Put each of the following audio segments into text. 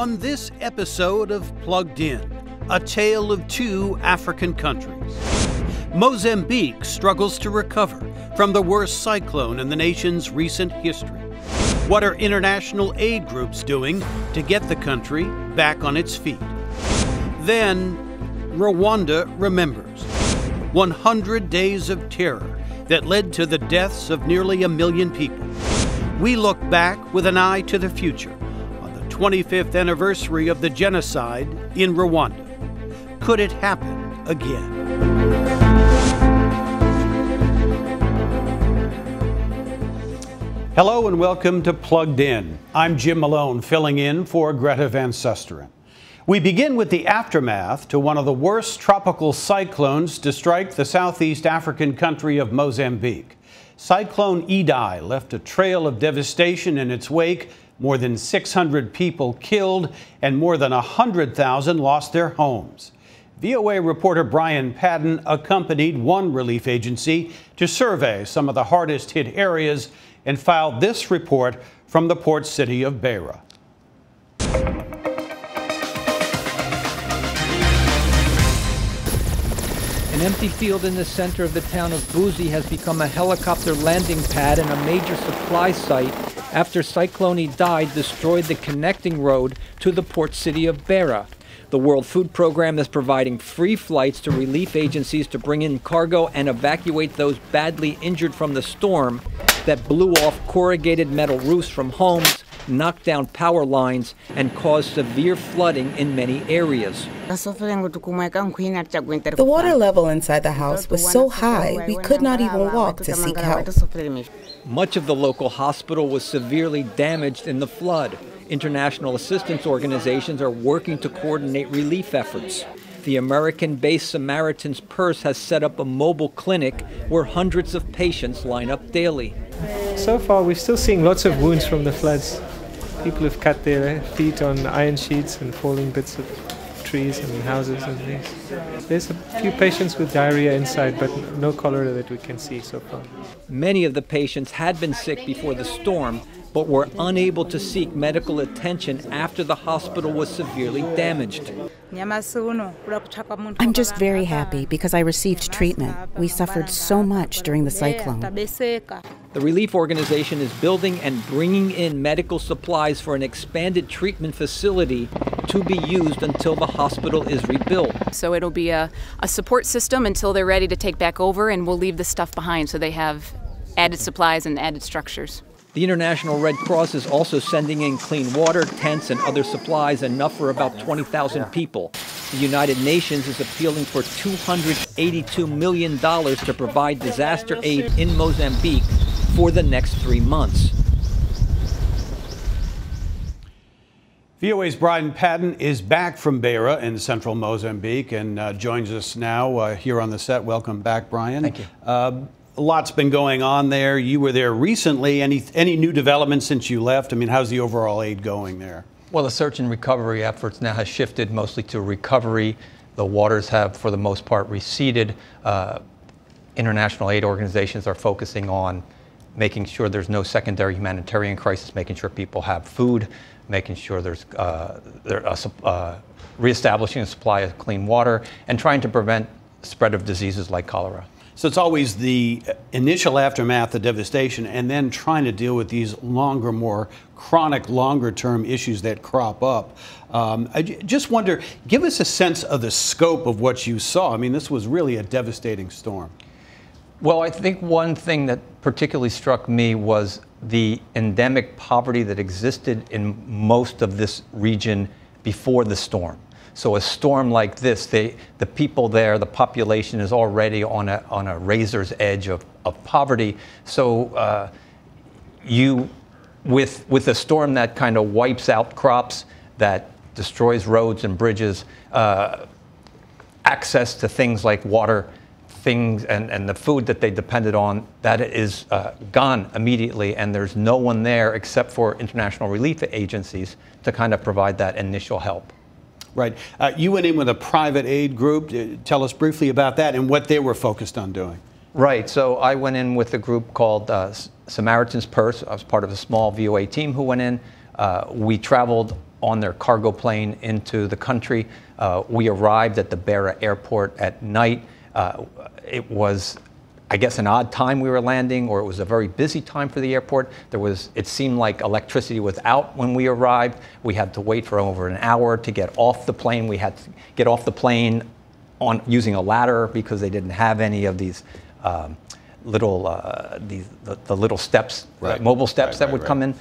On this episode of Plugged In, a tale of two African countries. Mozambique struggles to recover from the worst cyclone in the nation's recent history. What are international aid groups doing to get the country back on its feet? Then, Rwanda remembers 100 days of terror that led to the deaths of nearly 1 million people. We look back with an eye to the future on the 25th anniversary of the genocide in Rwanda. Could it happen again? Hello and welcome to Plugged In. I'm Jim Malone, filling in for Greta Van Susteren. We begin with the aftermath to one of the worst tropical cyclones to strike the southeast African country of Mozambique. Cyclone Idai left a trail of devastation in its wake. More than 600 people killed and more than 100,000 lost their homes. VOA reporter Brian Padden accompanied one relief agency to survey some of the hardest hit areas and filed this report from the port city of Beira. An empty field in the center of the town of Buzi has become a helicopter landing pad and a major supply site after Cyclone Idai destroyed the connecting road to the port city of Beira. The World Food Program is providing free flights to relief agencies to bring in cargo and evacuate those badly injured from the storm that blew off corrugated metal roofs from homes, knocked down power lines, and caused severe flooding in many areas. The water level inside the house was so high we could not even walk to seek help. Much of the local hospital was severely damaged in the flood. International assistance organizations are working to coordinate relief efforts. The American-based Samaritan's Purse has set up a mobile clinic where hundreds of patients line up daily. So far, we're still seeing lots of wounds from the floods. People have cut their feet on iron sheets and falling bits of trees and houses and things. There's a few patients with diarrhea inside, but no cholera that we can see so far. Many of the patients had been sick before the storm, but were unable to seek medical attention after the hospital was severely damaged. I'm just very happy because I received treatment. We suffered so much during the cyclone. The relief organization is building and bringing in medical supplies for an expanded treatment facility to be used until the hospital is rebuilt. So it'll be a support system until they're ready to take back over, and we'll leave the stuff behind so they have added supplies and added structures. The International Red Cross is also sending in clean water, tents, and other supplies, enough for about 20,000 people. The United Nations is appealing for $282 million to provide disaster aid in Mozambique for the next 3 months. VOA's Brian Padden is back from Beira in central Mozambique and joins us now here on the set. Welcome back, Brian. Thank you. A lot's been going on there. You were there recently. Any new developments since you left? I mean, how's the overall aid going there? Well, the search and recovery efforts now has shifted mostly to recovery. The waters have, for the most part, receded. International aid organizations are focusing on making sure there's no secondary humanitarian crisis, making sure people have food, making sure there's reestablishing a supply of clean water, and trying to prevent spread of diseases like cholera. So it's always the initial aftermath, the devastation, and then trying to deal with these longer, more chronic, longer-term issues that crop up. I just wonder, give us a sense of the scope of what you saw. I mean, this was really a devastating storm. Well, I think one thing that particularly struck me was the endemic poverty that existed in most of this region before the storm. So a storm like this, the people there, the population is already on a razor's edge of poverty. So with a storm that kind of wipes out crops, that destroys roads and bridges, access to things like water, and the food that they depended on, that is gone immediately, and there's no one there except for international relief agencies to kind of provide that initial help. Right. You went in with a private aid group. Tell us briefly about that and what they were focused on doing. Right. So I went in with a group called Samaritan's Purse. I was part of a small VOA team who went in. We traveled on their cargo plane into the country. We arrived at the Beira airport at night. It was, I guess, an odd time we were landing, or it was a very busy time for the airport. It seemed like electricity was out when we arrived. We had to wait for over an hour to get off the plane. We had to get off the plane using a ladder because they didn't have any of these little little steps, right. Mobile steps that would come in,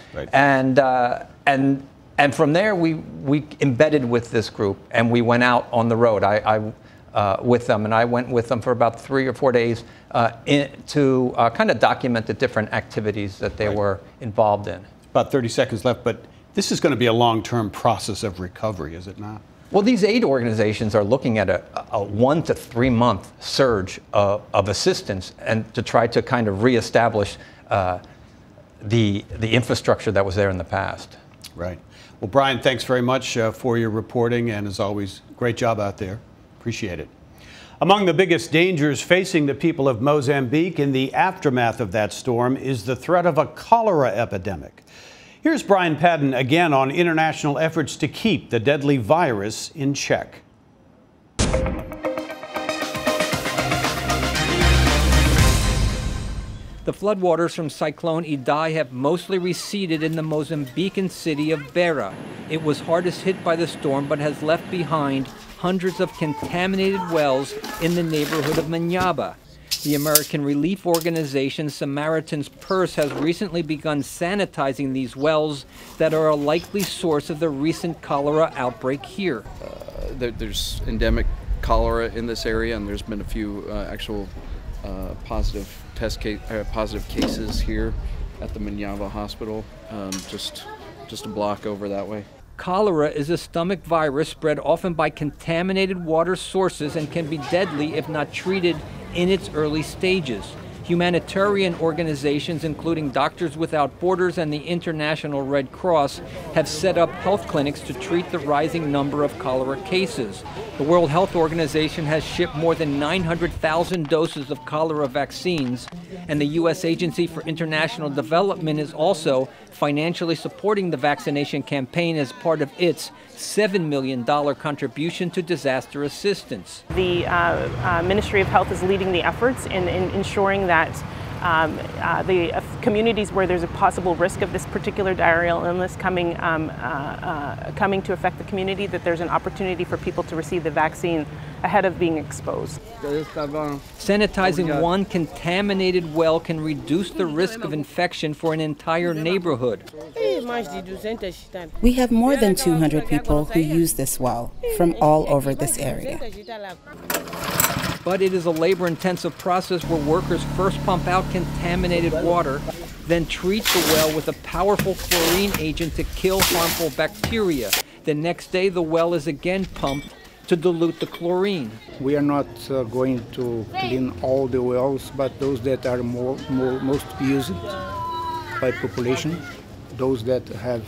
and from there we embedded with this group and we went out on the road. I with them, and I went with them for about 3 or 4 days to kind of document the different activities that they were involved in. About 30 seconds left, but this is going to be a long-term process of recovery, is it not? Well, these aid organizations are looking at a 1 to 3 month surge of assistance, and to try to kind of reestablish the infrastructure that was there in the past. Right. Well, Brian, thanks very much for your reporting, and as always, great job out there. Appreciate it. Among the biggest dangers facing the people of Mozambique in the aftermath of that storm is the threat of a cholera epidemic. Here's Brian Padden again on international efforts to keep the deadly virus in check. The floodwaters from Cyclone Idai have mostly receded in the Mozambican city of Beira. It was hardest hit by the storm, but has left behind hundreds of contaminated wells in the neighborhood of Manyaba. The American relief organization Samaritan's Purse has recently begun sanitizing these wells that are a likely source of the recent cholera outbreak here. There's endemic cholera in this area, and there's been a few actual positive cases here at the Manyaba Hospital, just a block over that way. Cholera is a stomach virus spread often by contaminated water sources and can be deadly if not treated in its early stages. Humanitarian organizations, including Doctors Without Borders and the International Red Cross, have set up health clinics to treat the rising number of cholera cases. The World Health Organization has shipped more than 900,000 doses of cholera vaccines, and the U.S. Agency for International Development is also financially supporting the vaccination campaign as part of its $7 million contribution to disaster assistance. The Ministry of Health is leading the efforts in ensuring that the communities where there's a possible risk of this particular diarrheal illness coming to affect the community, that there's an opportunity for people to receive the vaccine ahead of being exposed. Sanitizing one contaminated well can reduce the risk of infection for an entire neighborhood. We have more than 200 people who use this well from all over this area. But it is a labor-intensive process where workers first pump out contaminated water, then treat the well with a powerful chlorine agent to kill harmful bacteria. The next day, the well is again pumped to dilute the chlorine. We are not going to clean all the wells, but those that are most used by population, those that have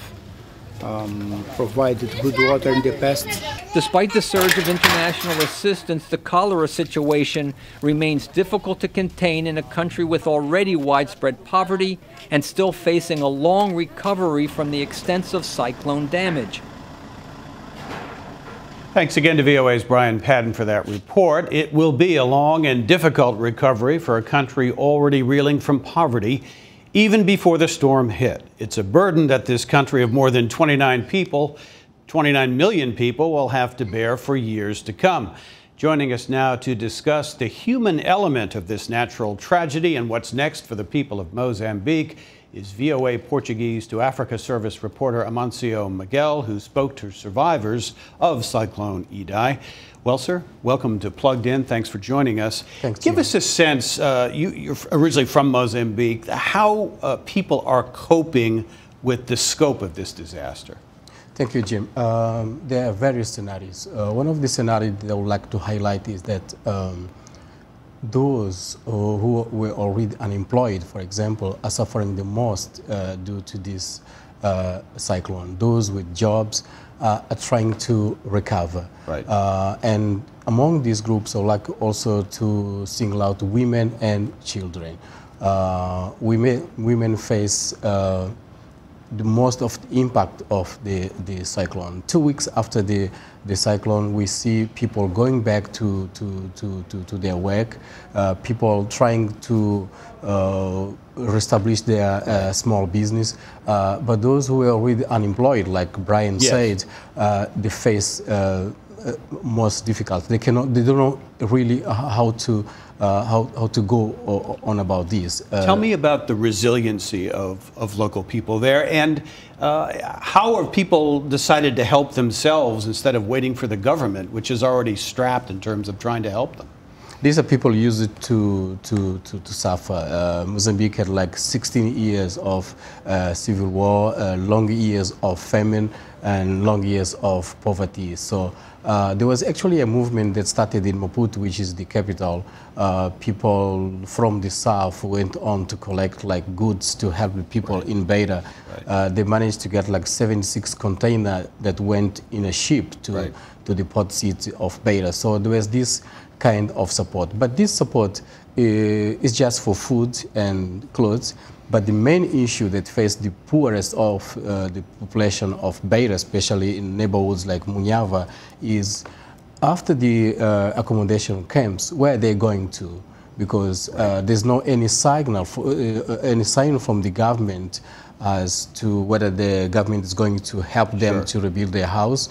provided good water in the past. Despite the surge of international assistance, the cholera situation remains difficult to contain in a country with already widespread poverty and still facing a long recovery from the extensive cyclone damage. Thanks again to VOA's Brian Padden for that report. It will be a long and difficult recovery for a country already reeling from poverty, even before the storm hit. It's a burden that this country of more than 29 million people will have to bear for years to come. Joining us now to discuss the human element of this natural tragedy and what's next for the people of Mozambique is VOA Portuguese to Africa Service reporter Amancio Miguel, who spoke to survivors of Cyclone Idai. Well, sir, welcome to Plugged In. Thanks for joining us. Thanks. Give us a sense, you're originally from Mozambique, how people are coping with the scope of this disaster. Thank you, Jim. There are various scenarios. One of the scenarios that I would like to highlight is that those who were already unemployed, for example, are suffering the most due to this cyclone. Those with jobs are trying to recover. Right. And among these groups, I would like also to single out women and children. Women face the most of the impact of the cyclone. 2 weeks after the cyclone, we see people going back to their work, people trying to reestablish their small business, but those who were already unemployed, like Brian said, they face most difficult. They don't know really how to go on about this. Tell me about the resiliency of local people there, and how have people decided to help themselves instead of waiting for the government, which is already strapped in terms of trying to help them? These are people used to suffer. Mozambique had like 16 years of civil war, long years of famine, and long years of poverty. So there was actually a movement that started in Maputo, which is the capital. People from the south went on to collect like goods to help the people in Beira. They managed to get like 76 containers that went in a ship to the port city of Beira. So there was this kind of support. But this support is just for food and clothes. But the main issue that faced the poorest of the population of Beira, especially in neighborhoods like Munyava, is after the accommodation camps, where are they going to? Because there's no any signal, any sign from the government as to whether the government is going to help them to rebuild their house.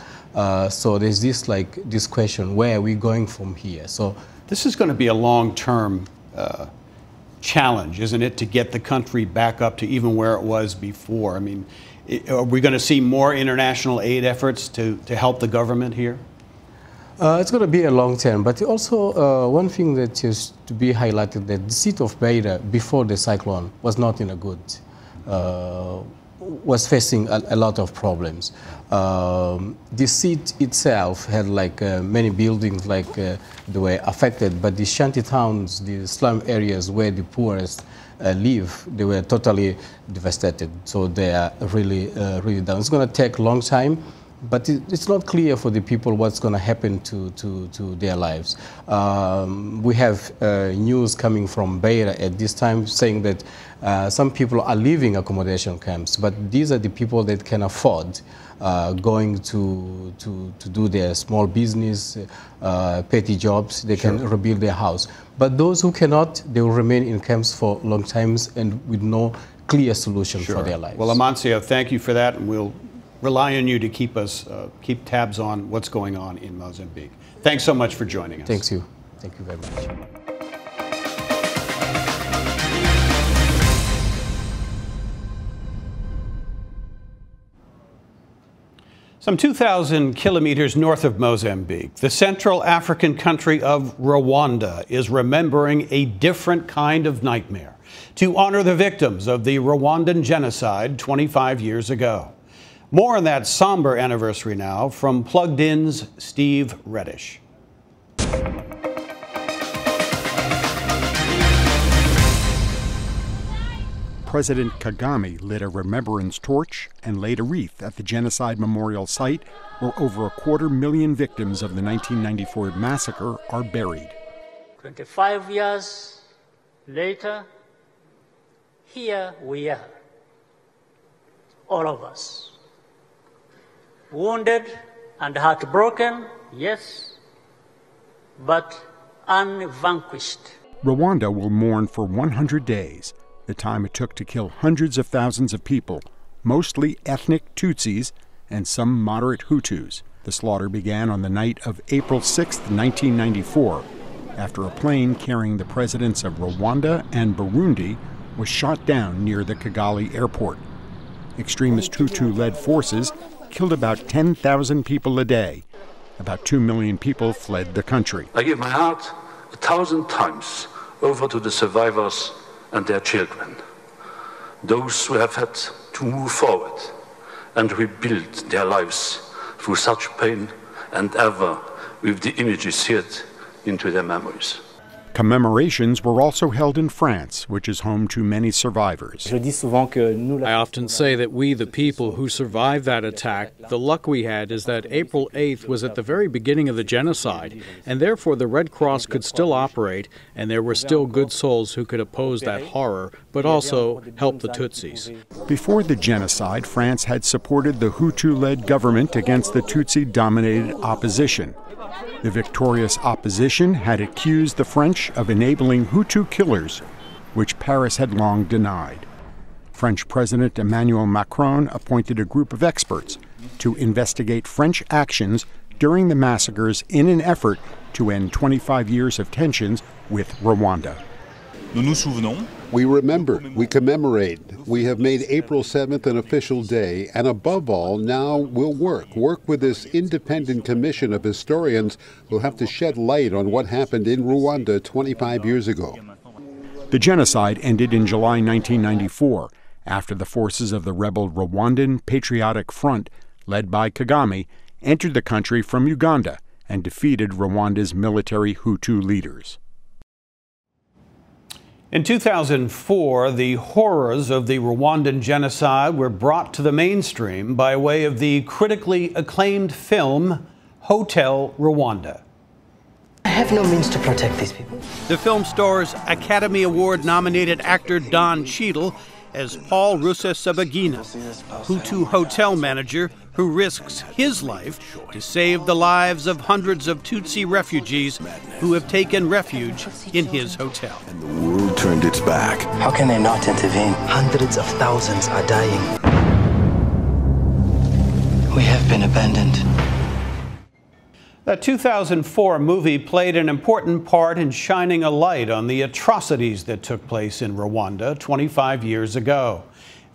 So there's this question: where are we going from here? So this is going to be a long-term challenge, isn't it, to get the country back up to even where it was before? I mean, are we going to see more international aid efforts to help the government here? It's going to be a long term, but also one thing that is to be highlighted, that the city of Beira before the cyclone was not in a good, was facing a lot of problems. The city itself had like many buildings like they were affected, but the shanty towns, the slum areas where the poorest live, they were totally devastated. So they are really, really down. It's going to take a long time, but it's not clear for the people what's going to happen to their lives. We have news coming from Beira at this time saying that some people are leaving accommodation camps, but these are the people that can afford going to do their small business, petty jobs. They can rebuild their house. But those who cannot, they will remain in camps for long times and with no clear solution for their lives. Well, Amancio, thank you for that, and we'll rely on you to keep tabs on what's going on in Mozambique. Thanks so much for joining us. Thank you. Thank you very much. Some 2,000 kilometers north of Mozambique, the Central African country of Rwanda is remembering a different kind of nightmare to honor the victims of the Rwandan genocide 25 years ago. More on that somber anniversary now from Plugged In's Steve Reddish. President Kagame lit a remembrance torch and laid a wreath at the genocide memorial site where over 250,000 victims of the 1994 massacre are buried. 25 years later, here we are, all of us. Wounded and heartbroken, yes, but unvanquished. Rwanda will mourn for 100 days, the time it took to kill hundreds of thousands of people, mostly ethnic Tutsis and some moderate Hutus. The slaughter began on the night of April 6, 1994, after a plane carrying the presidents of Rwanda and Burundi was shot down near the Kigali airport. Extremist Hutu-led forces killed about 10,000 people a day. About 2 million people fled the country. I give my heart 1,000 times over to the survivors and their children, those who have had to move forward and rebuild their lives through such pain and ever with the images seared into their memories. Commemorations were also held in France, which is home to many survivors. I often say that we, the people who survived that attack, the luck we had is that April 8th was at the very beginning of the genocide, and therefore the Red Cross could still operate, and there were still good souls who could oppose that horror, but also help the Tutsis. Before the genocide, France had supported the Hutu-led government against the Tutsi-dominated opposition. The victorious opposition had accused the French of enabling Hutu killers, which Paris had long denied. French President Emmanuel Macron appointed a group of experts to investigate French actions during the massacres in an effort to end 25 years of tensions with Rwanda. We remember, we commemorate. We have made April 7th an official day, and above all, now we'll work with this independent commission of historians who'll have to shed light on what happened in Rwanda 25 years ago. The genocide ended in July 1994, after the forces of the rebel Rwandan Patriotic Front, led by Kagame, entered the country from Uganda and defeated Rwanda's military Hutu leaders. In 2004, the horrors of the Rwandan genocide were brought to the mainstream by way of the critically acclaimed film Hotel Rwanda. I have no means to protect these people. The film stars Academy Award-nominated actor Don Cheadle as Paul Rusesabagina, a Hutu hotel manager who risks his life to save the lives of hundreds of Tutsi refugees who have taken refuge in his hotel. And the world turned its back. How can they not intervene? Hundreds of thousands are dying. We have been abandoned. The 2004 movie played an important part in shining a light on the atrocities that took place in Rwanda 25 years ago.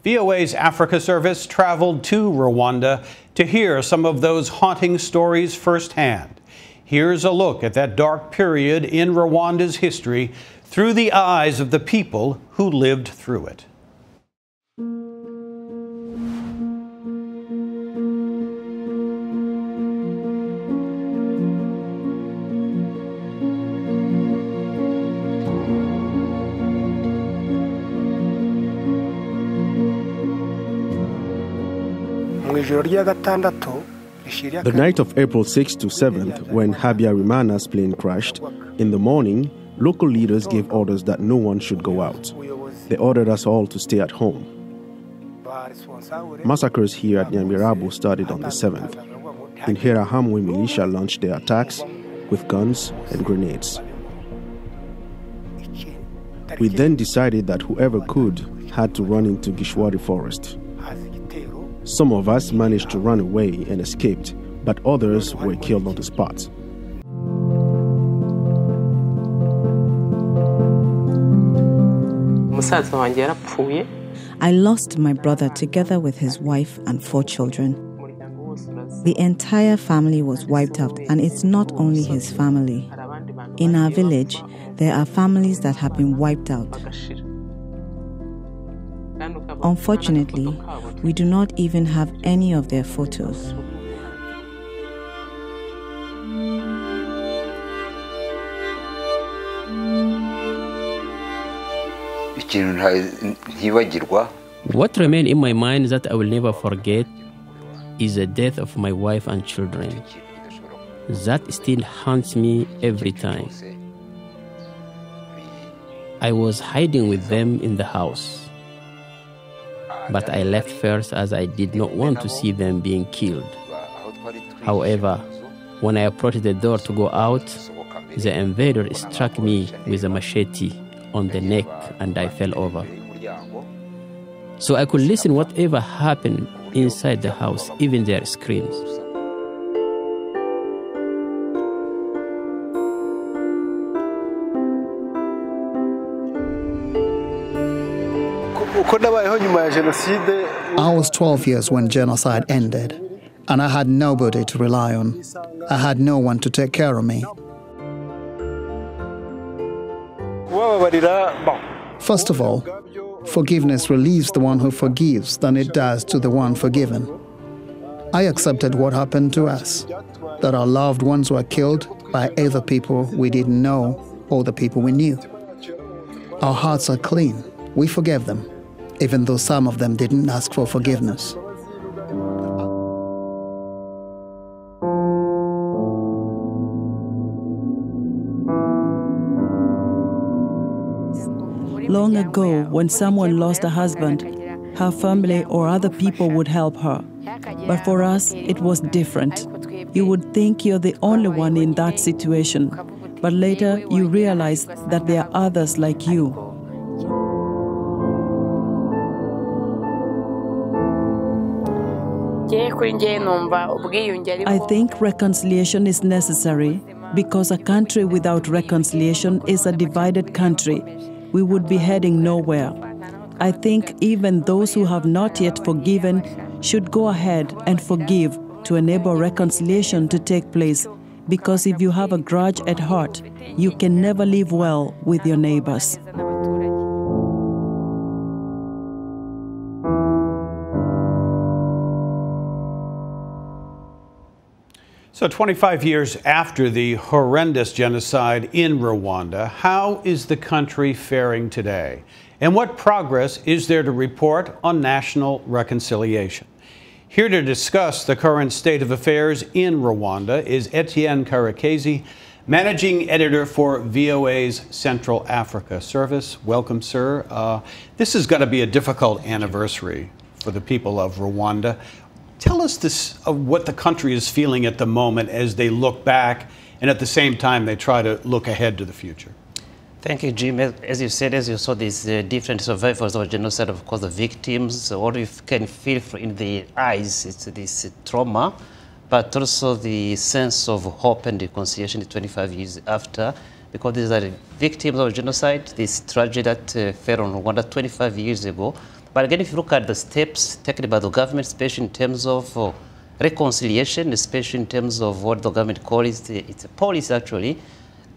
VOA's Africa service traveled to Rwanda to hear some of those haunting stories firsthand. Here's a look at that dark period in Rwanda's history through the eyes of the people who lived through it. The night of April 6th to 7th, when Habyarimana's plane crashed, in the morning, local leaders gave orders that no one should go out. They ordered us all to stay at home. Massacres here at Nyamirabu started on the 7th. In Herahamwe, militia launched their attacks with guns and grenades. We then decided that whoever could had to run into Gishwari forest. Some of us managed to run away and escaped, but others were killed on the spot. I lost my brother together with his wife and 4 children. The entire family was wiped out, and it's not only his family. In our village, there are families that have been wiped out. Unfortunately, we do not even have any of their photos. What remains in my mind that I will never forget is the death of my wife and children. That still haunts me every time. I was hiding with them in the house. But I left first as I did not want to see them being killed. However, when I approached the door to go out, the invader struck me with a machete on the neck and I fell over. So I could listen whatever happened inside the house, even their screams. I was 12 years when genocide ended, and I had nobody to rely on. I had no one to take care of me. First of all, forgiveness relieves the one who forgives than it does to the one forgiven. I accepted what happened to us, that our loved ones were killed by other people we didn't know, or the people we knew. Our hearts are clean. We forgave them, even though some of them didn't ask for forgiveness. Long ago, when someone lost a husband, her family or other people would help her. But for us, it was different. You would think you're the only one in that situation, but later you realize that there are others like you. I think reconciliation is necessary because a country without reconciliation is a divided country. We would be heading nowhere. I think even those who have not yet forgiven should go ahead and forgive to enable reconciliation to take place, because if you have a grudge at heart, you can never live well with your neighbors. So 25 years after the horrendous genocide in Rwanda, how is the country faring today? And what progress is there to report on national reconciliation? Here to discuss the current state of affairs in Rwanda is Etienne Karekezi, Managing Editor for VOA's Central Africa Service. Welcome, sir. This is going to be a difficult anniversary for the people of Rwanda. Tell us what the country is feeling at the moment as they look back and at the same time they try to look ahead to the future. Thank you, Jim. As you said, as you saw these different survivors of genocide, of course, the victims, what you can feel in the eyes, it's this trauma, but also the sense of hope and reconciliation 25 years after, because these are the victims of genocide, this tragedy that fell on Rwanda 25 years ago. But again, if you look at the steps taken by the government, especially in terms of reconciliation, especially in terms of what the government calls it's a policy actually,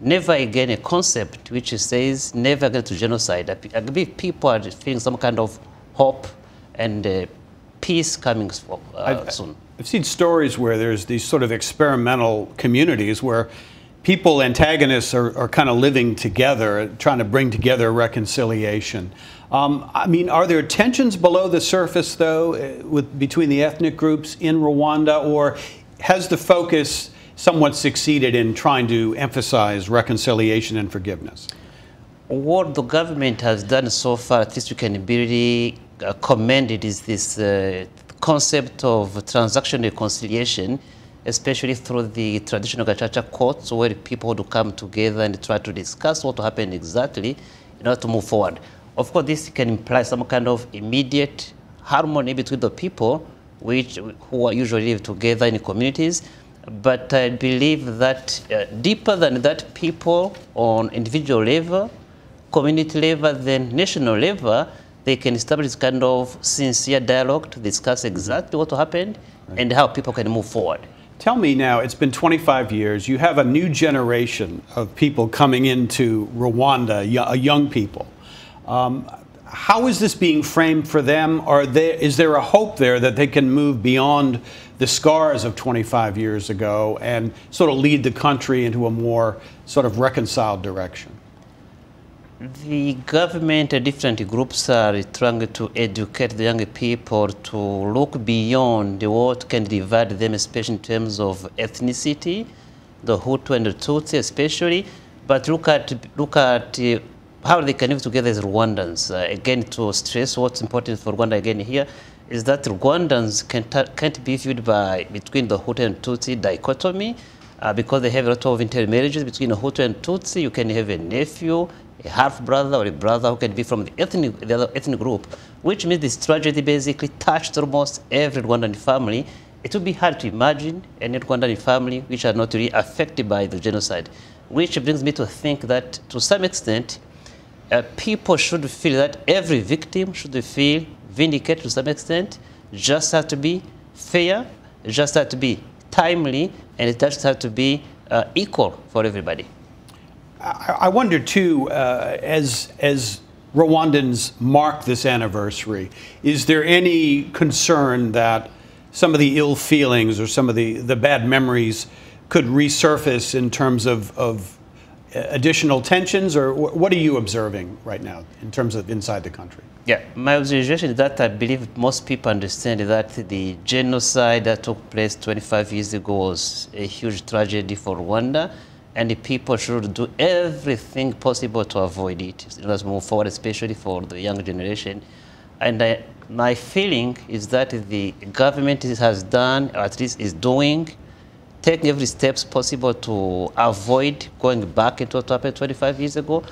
never again a concept which says never again to genocide. I believe people are feeling some kind of hope and peace coming soon. I've seen stories where there's these sort of experimental communities where people, antagonists, are kind of living together, trying to bring together reconciliation. I mean, are there tensions below the surface, though, between the ethnic groups in Rwanda, or has the focus somewhat succeeded in trying to emphasize reconciliation and forgiveness? What the government has done so far, at least we can really commend it, is this concept of transaction reconciliation, especially through the traditional Gacaca courts, where people would come together and try to discuss what happened exactly in order to move forward. Of course, this can imply some kind of immediate harmony between the people who are usually live together in communities. But I believe that deeper than that, people on individual level, community level, then national level, they can establish this kind of sincere dialogue to discuss exactly what happened and how people can move forward. Tell me now, it's been 25 years. You have a new generation of people coming into Rwanda, young people. How is this being framed for them? Is there a hope there that they can move beyond the scars of 25 years ago and sort of lead the country into a more sort of reconciled direction? The government and different groups are trying to educate the young people to look beyond what can divide them, especially in terms of ethnicity, the Hutu and the Tutsi especially, but look at how they can live together as Rwandans. Again, to stress what's important for Rwanda again here is that Rwandans can't be viewed between the Hutu and Tutsi dichotomy because they have a lot of intermarriages between the Hutu and Tutsi. You can have a nephew, a half-brother, or a brother who can be from the other ethnic group, which means this tragedy basically touched almost every Rwandan family. It would be hard to imagine any Rwandan family which are not really affected by the genocide, which brings me to think that to some extent, people should feel that every victim should feel vindicated to some extent. It just has to be fair, it just has to be timely, and it just has to be equal for everybody. I wonder too, as Rwandans mark this anniversary, is there any concern that some of the ill feelings or some of the bad memories could resurface in terms of additional tensions, or what are you observing right now in terms of inside the country? Yeah, my observation is that I believe most people understand that the genocide that took place 25 years ago was a huge tragedy for Rwanda, and the people should do everything possible to avoid it. Let's move forward, especially for the young generation. And my feeling is that the government has done, or at least is doing, taking every steps possible to avoid going back into what happened 25 years ago.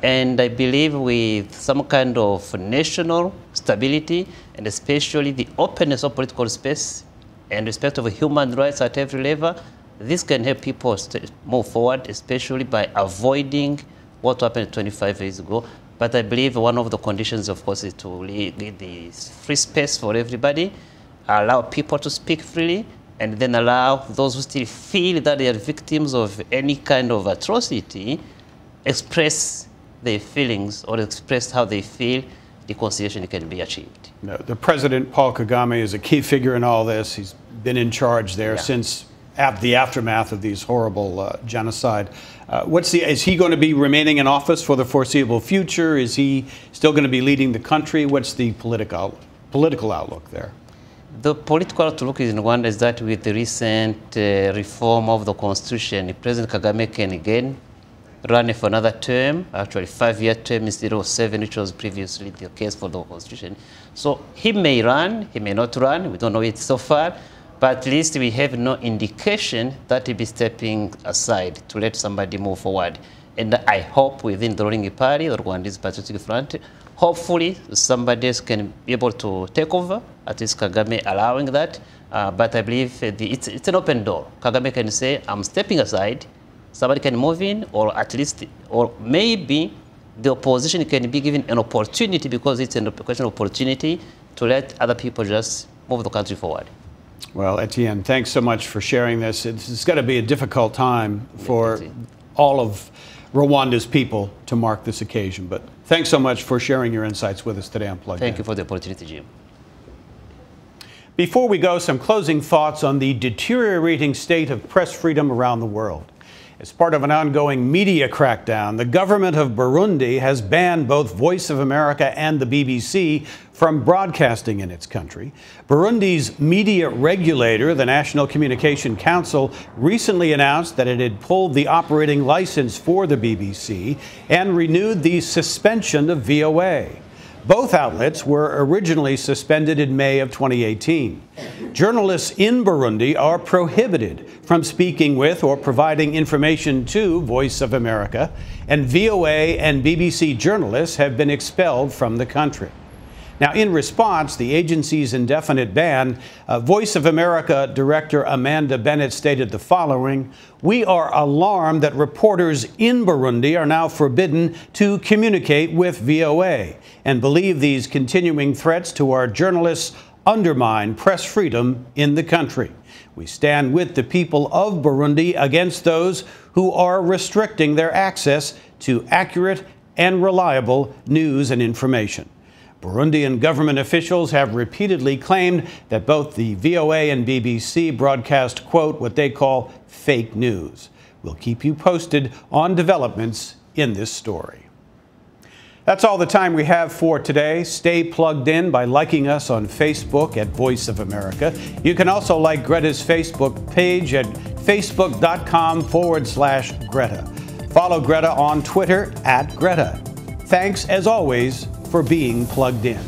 And I believe with some kind of national stability, and especially the openness of political space and respect of human rights at every level, this can help people move forward, especially by avoiding what happened 25 years ago. But I believe one of the conditions, of course, is to leave the free space for everybody, allow people to speak freely, and then allow those who still feel that they are victims of any kind of atrocity express their feelings or express how they feel. Reconciliation can be achieved. No, the President, Paul Kagame, is a key figure in all this. He's been in charge there since the aftermath of these horrible genocide. Is he going to be remaining in office for the foreseeable future? Is he still going to be leading the country? What's the political outlook there? The political outlook in Rwanda is that with the recent reform of the constitution, President Kagame can again run for another term, actually 5-year term instead of 7, which was previously the case for the constitution. So he may run, he may not run, we don't know it so far, but at least we have no indication that he'll be stepping aside to let somebody move forward. And I hope within the ruling party, the Rwandese Patriotic Front, hopefully somebody else can be able to take over, at least Kagame allowing that. But I believe it's an open door. Kagame can say, I'm stepping aside, somebody can move in, or at least, or maybe the opposition can be given an opportunity, because it's a question of opportunity, to let other people just move the country forward. Well, Etienne, thanks so much for sharing this. It's got to be a difficult time for all of Rwanda's people to mark this occasion. But thanks so much for sharing your insights with us today on Plugged In. Thank you for the opportunity, Jim. Before we go, some closing thoughts on the deteriorating state of press freedom around the world. As part of an ongoing media crackdown, the government of Burundi has banned both Voice of America and the BBC from broadcasting in its country. Burundi's media regulator, the National Communication Council, recently announced that it had pulled the operating license for the BBC and renewed the suspension of VOA. Both outlets were originally suspended in May of 2018. Journalists in Burundi are prohibited from speaking with or providing information to Voice of America, and VOA and BBC journalists have been expelled from the country. Now, in response, the agency's indefinite ban, Voice of America director Amanda Bennett stated the following: "We are alarmed that reporters in Burundi are now forbidden to communicate with VOA and believe these continuing threats to our journalists undermine press freedom in the country. We stand with the people of Burundi against those who are restricting their access to accurate and reliable news and information." Burundian government officials have repeatedly claimed that both the VOA and BBC broadcast, quote, what they call fake news. We'll keep you posted on developments in this story. That's all the time we have for today. Stay plugged in by liking us on Facebook at Voice of America. You can also like Greta's Facebook page at facebook.com/Greta. Follow Greta on Twitter at Greta. Thanks, as always, for being plugged in.